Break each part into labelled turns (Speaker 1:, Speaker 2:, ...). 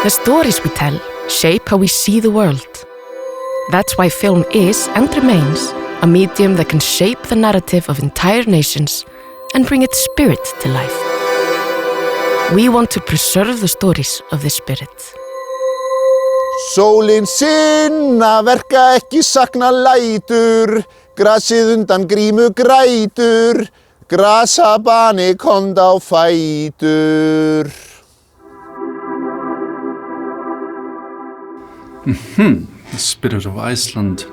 Speaker 1: The stories we tell shape how we see the world. That's why film is and remains a medium that can shape the narrative of entire nations and bring its spirit to life. We want to preserve the stories of this spirit.
Speaker 2: Sólin sinna verka ekki sakna lætur, grasið undan grímu grætur, grasabani komd á fætur.
Speaker 3: The spirit of Iceland.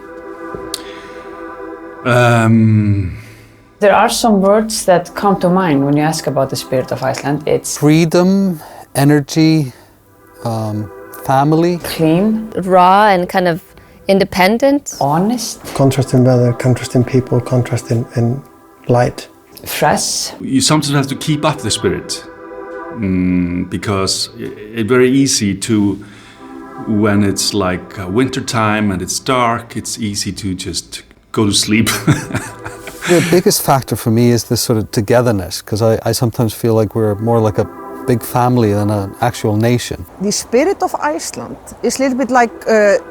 Speaker 4: There are some words that come to mind when you ask about the spirit of Iceland. It's
Speaker 5: freedom, energy, family.
Speaker 4: Clean.
Speaker 6: Raw and kind of independent.
Speaker 4: Honest.
Speaker 7: Contrast in weather, contrast in people, contrast in light.
Speaker 4: Fresh.
Speaker 3: You sometimes have to keep up the spirit because it's very easy to, when it's like winter time and it's dark, it's easy to just go to sleep.
Speaker 5: The biggest factor for me is this sort of togetherness, because I sometimes feel like we're more like a big family than an actual nation.
Speaker 8: The spirit of Iceland is a little bit like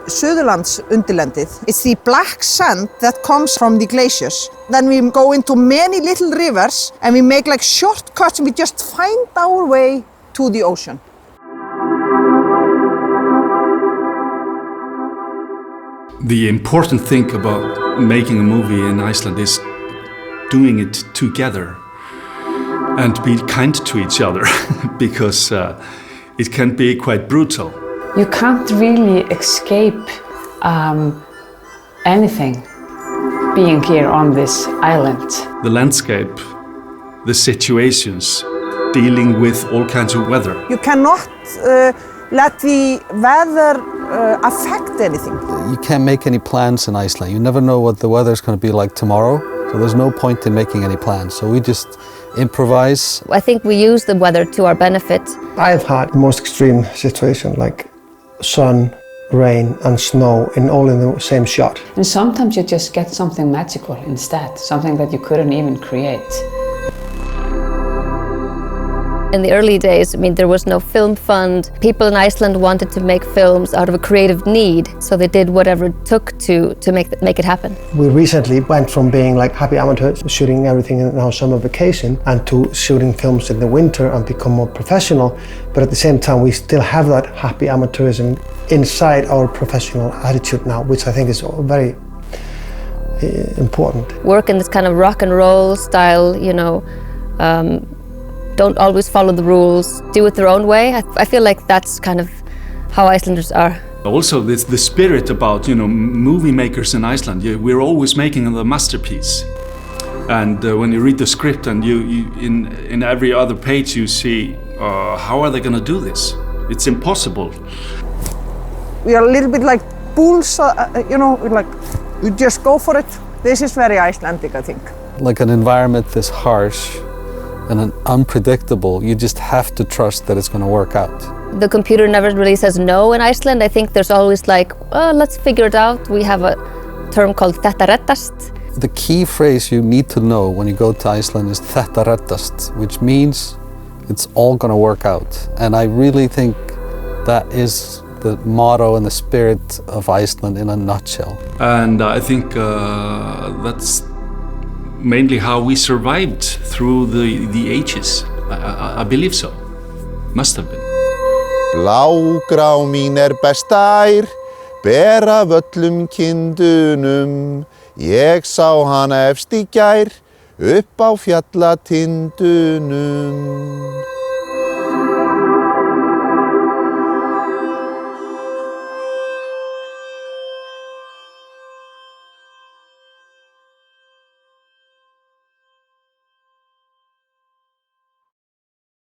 Speaker 8: Suðurlands undirlendið. It's the black sand that comes from the glaciers. Then we go into many little rivers and we make like shortcuts and we just find our way to the ocean.
Speaker 3: The important thing about making a movie in Iceland is doing it together and be kind to each other because it can be quite brutal.
Speaker 4: You can't really escape anything being here on this island.
Speaker 3: The landscape, the situations, dealing with all kinds of weather.
Speaker 8: You cannot let the weather affect anything.
Speaker 5: You can't make any plans in Iceland. You never know what the weather's going to be like tomorrow, so there's no point in making any plans. So we just improvise.
Speaker 6: I think we use the weather to our benefit.
Speaker 7: I've had the most extreme situation, like sun, rain and snow all in the same shot.
Speaker 4: And sometimes you just get something magical instead, something that you couldn't even create.
Speaker 6: In the early days, I mean, there was no film fund. People in Iceland wanted to make films out of a creative need, so they did whatever it took to make it happen.
Speaker 7: We recently went from being like happy amateurs, shooting everything in our summer vacation, and to shooting films in the winter and become more professional. But at the same time, we still have that happy amateurism inside our professional attitude now, which I think is very important.
Speaker 6: Work in this kind of rock and roll style, you know, don't always follow the rules, do it their own way. I feel like that's kind of how Icelanders are.
Speaker 3: Also, the spirit about, you know, movie makers in Iceland. We're always making the masterpiece. And when you read the script and you in every other page you see, how are they going to do this? It's impossible.
Speaker 8: We are a little bit like bulls, you know, like you just go for it. This is very Icelandic, I think.
Speaker 5: Like an environment this harsh and unpredictable, you just have to trust that it's going to work out.
Speaker 6: The computer never really says no in Iceland. I think there's always like, let's figure it out. We have a term called þetta reddast.
Speaker 5: The key phrase you need to know when you go to Iceland is þetta reddast, which means it's all going to work out. And I really think that is the motto and the spirit of Iceland in a nutshell.
Speaker 3: And I think that's mainly how we survived through the ages. I believe so. Must have been.
Speaker 2: Blágrá mín bestær, ber af öllum kindunum. Ég sá hana efst í gær, upp á fjallatindunum.